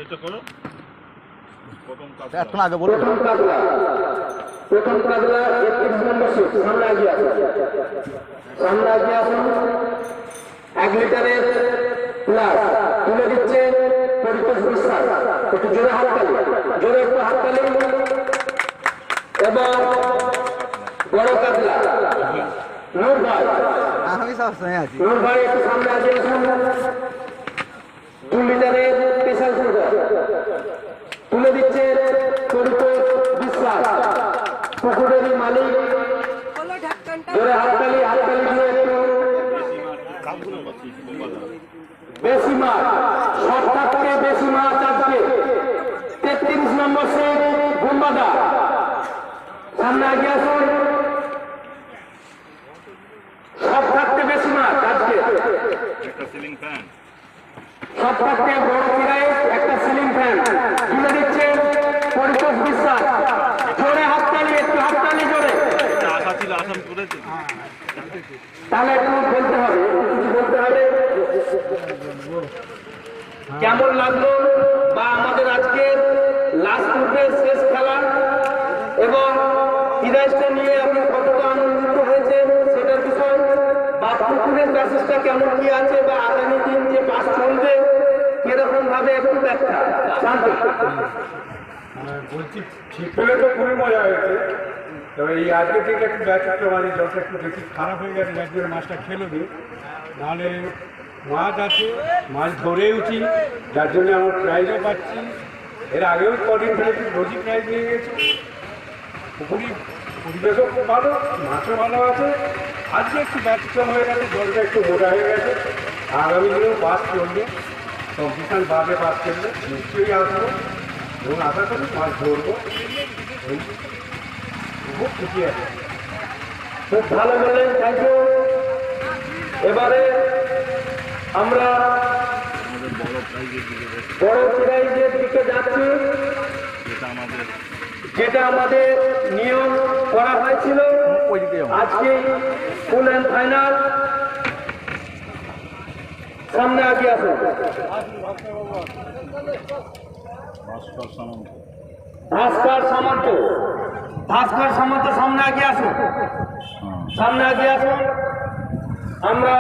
এটা করো এখন আগে বলুন। প্রথম কাজলা 31 নম্বর সিট সামনে এগিয়ে আসুন। সামনে এগিয়ে আসুন। 1 লিটারের প্লাস তুলে দিচ্ছে পরিতোষ বিশ্বাস। একটু জোরে হাততালি, জোরে একটু হাততালি। এবং বড় কাজলা নূর ভাই, আমি সবসময় আছি। নূর ভাই একটু সামনে এগিয়ে আসুন। 2 লিটারের স্পেশাল সুগার তুলে দিচ্ছে পরিতোষ বিশ্বাস, পুকুরেরই মালিক। জোরে হাততালি, হাততালি দিয়ে একটু বেশি মাছ, সব থাকতে বেশি মাছ আজকে 33 নম্বর সিট গুম্বাদা। সামনে এগিয়ে আসুন। সব থাকতে বেশি মাছ আজকে, একটা সিলিং ফ্যান সব থাকতে বড় কিরায় একটা সিলিং ফ্যান তুলে দিচ্ছে পরিতোষ বিশ্বাস। জোরে হাততালি, একটু হাততালি জোরে। আশা ছিল আসাম করেছে তাহলে একটু বলতে হবে, কিছু বলতে হবে। কেমন লাগলো বা আমাদের আজকে লাস্ট গ্রুপের শেষ খেলা এবং প্রাইজটা নিয়ে আপনি কতটা আনন্দিত হয়েছেন সেটার বিষয়, বা পুকুরের মেসেজটা কেমন কি আছে, বা আগামী দিন যে পাস চলবে কিরকম ভাবে একটু ব্যাখ্যা জানতে। বলছি ঠিক হলে তো খুবই মজা হয়েছে, তবে এই আজকে থেকে একটু ব্যতিক্রম আছে, জলটা একটু বেশি খারাপ হয়ে গেছে, যার জন্য মাছটা খেলো নি। নাহলে মাছ আছে, মাছ ধরেওছি, যার জন্য আমার প্রাইজও পাচ্ছি। এর আগেও কদিন ফেলেছি, রোজই প্রাইজ নিয়ে গেছি। পুকুরি পরিবেশও খুব ভালো, মাছও ভালো আছে। আজকে একটু ব্যতিক্রম হয়ে গেছে, জলটা একটু মোটা হয়ে গেছে। আগামী দিনেও বাস চলবে, কম্পিটিশন বাদে বাস চলবে, নিশ্চয়ই আসবো এবং আশা করি মাছ ধরবো। খুব খুশি আছে। খুব ভালো বললেন, থ্যাংক ইউ। এবারে আমরা আমাদের বড় প্রাইজের দিকে যাচ্ছে, বড় প্রাইজের দিকে যাচ্ছি, যেটা আমাদের নিয়ম করা হয়েছিল। আজকে ফুল অ্যান্ড ফাইনাল। সামনে আগে আসুন। ভাস্কর সামন্ত, ভাস্কর সামন্ত সামনে আগে আসুন, সামনে আগে আসুন। আমরা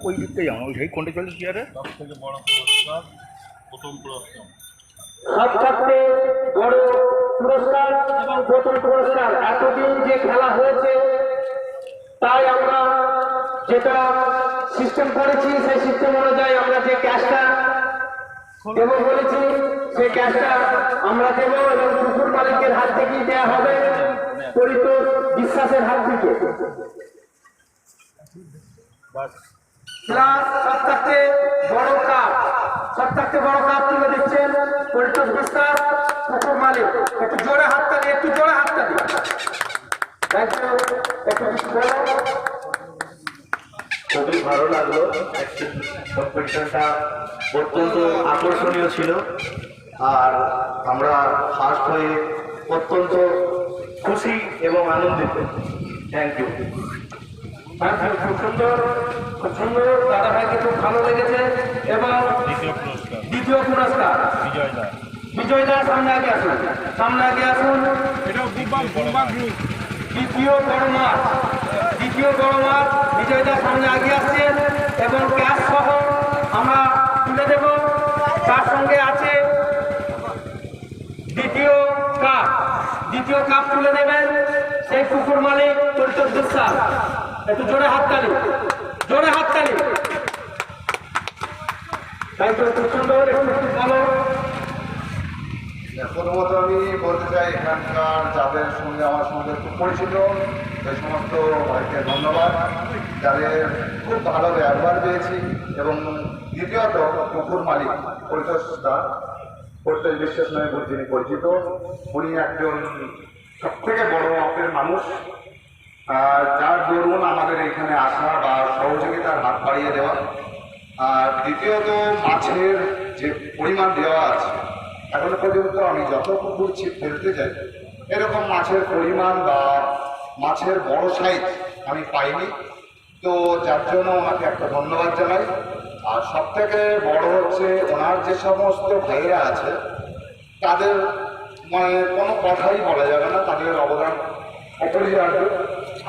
ওই দিকটাই আমার সেই কোনটা চলে চেয়ারে সব থেকে বড় পুরস্কার, প্রথম পুরস্কার, সব থাকতে বড় পুরস্কার এবং প্রথম পুরস্কার। এতদিন যে খেলা হয়েছে তাই আমরা যেটা সিস্টেম করেছি সেই সিস্টেম অনুযায়ী আমরা যে ক্যাশটা দেব বলেছি সেই ক্যাশটা আমরা দেব এবং পুকুর মালিকের হাত থেকেই দেওয়া হবে পরিতোষ বিশ্বাসের হাত থেকে। প্লাস সব থাকতে বড় কাপ, সব থাকতে বড় কাপ তুলে দিচ্ছেন পরিতোষ বিশ্বাস, পুকুর মালিক। একটু জোরে হাততালি, একটু জোরে হাততালি। Thank you. একটু কিছু বলো। খুবই ভালো লাগলো, কম্পিটিশনটা অত্যন্ত আকর্ষণীয় ছিল, আর আমরা ফার্স্ট হয়ে অত্যন্ত খুশি এবং আনন্দিত। Thank you. খুব সুন্দর, খুব সুন্দর। দাদা ভাইকে খুব ভালো লেগেছে। এবং দ্বিতীয় পুরস্কার দ্বিতীয় পুরস্কার বিজয় দা, বিজয় দা সামনে আগে আসুন, সামনে আগে আসুন। এটাও গ্রুপ, দ্বিতীয় বড় মাছ, দ্বিতীয় বড় মাছ বিজয় দা সামনে আগে আসছেন এবং ক্যাশ সহ আমরা তুলে দেব। তার সঙ্গে আছে দ্বিতীয় কাপ, দ্বিতীয় কাপ তুলে দেবেন সেই পুকুর মালিক পরিতোষ বিশ্বাস। একটু জোরে হাততালি, জোরে হাততালি। তাই তো খুব সুন্দর। একটু ভালো। প্রথমত আমি বলতে চাই এখানকার যাদের সঙ্গে আমার সঙ্গে খুব পরিচিত সেই সমস্ত ভাইকে ধন্যবাদ, যাদের খুব ভালো ব্যবহার পেয়েছি। এবং দ্বিতীয়ত পুকুর মালিক পরিতোষ দা, পরিতোষ বিশ্বাস নামে যিনি পরিচিত, উনি একজন সবথেকে বড় মাপের মানুষ, যার দরুন আমাদের এখানে আসা বা সহযোগিতার হাত বাড়িয়ে দেওয়া। আর দ্বিতীয়ত মাছের যে পরিমাণ দেওয়া আছে, এখনো পর্যন্ত আমি যত পুকুর ছিপ ফেলতে যাই এরকম মাছের পরিমাণ বা মাছের বড় সাইজ আমি পাইনি। তো যার জন্য ওনাকে একটা ধন্যবাদ জানাই। আর সব থেকে বড় হচ্ছে ওনার যে সমস্ত ভাইয়েরা আছে তাদের মানে কোনো কথাই বলা যাবে না, তাদের অবদান অপরিহার্য।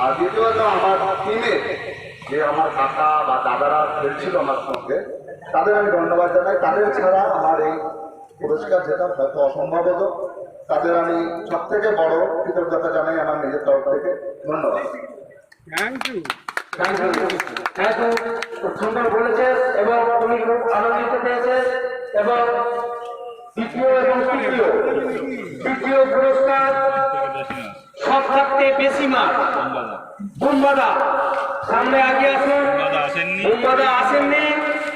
আর দ্বিতীয়ত আমার টিমে যে আমার কাকা বা দাদারা খেলছিল আমার সঙ্গে, তাদের আমি ধন্যবাদ জানাই। তাদের ছাড়া আমার এই পুরস্কার জেতা হয়তো অসম্ভব হতো। তাদের আমি সব থেকে বড় কৃতজ্ঞতা জানাই আমার নিজের তরফ থেকে। ধন্যবাদ। Thank you. খুব সুন্দর বলেছেন এবং তুমি খুব আনন্দিত পেয়েছেন। এবং দ্বিতীয় এবং তৃতীয় পুরস্কার সব থাকতে বেশি মার বুম্বাদা, সামনে আগে আসুন। বুম্বাদা আসেননি,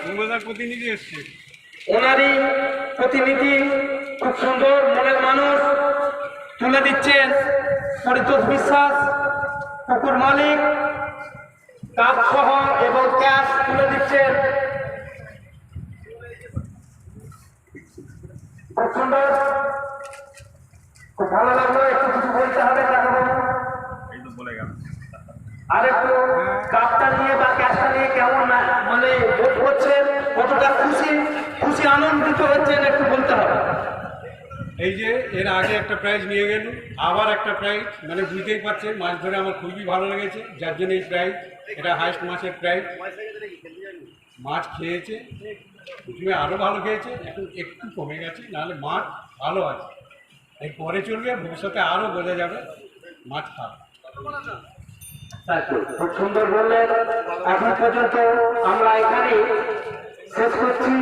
মুম্বাদার প্রতিনিধি এসছে। ওনারই প্রতিনিধি খুব সুন্দর মনের মানুষ তুলে দিচ্ছেন। পরিতোষ বিশ্বাস, পুকুর মালিক, কাপ সহ এবং ক্যাশ তুলে দিচ্ছেন। খুব সুন্দর, খুব ভালো লাগলো। একটু কিছু বলতে হবে কাকাবাবু, আর একটু কাপটা নিয়ে বা ক্যাশটা নিয়ে কেমন না মানে বোধ করছেন, কতটা খুশি আনন্দিত হচ্ছেন একটু বলতে হবে। এই যে এর আগে একটা প্রাইজ নিয়ে গেল, আবার একটা প্রাইজ, মানে বুঝতেই পারছেন মাছ ধরে আমার খুবই ভালো লেগেছে, যার জন্য এই প্রাইজ। এটা হাইস্ট মাছের প্রাইজ। মাছ খেয়েছে, প্রথমে আরও ভালো খেয়েছে, এখন একটু কমে গেছে, নাহলে মাছ ভালো আছে। এর পরে চলবে, ভবিষ্যতে আরও বোঝা যাবে মাছ খাবে। খুব সুন্দর বললেন। এখন পর্যন্ত আমরা এখানে শেষ করছি।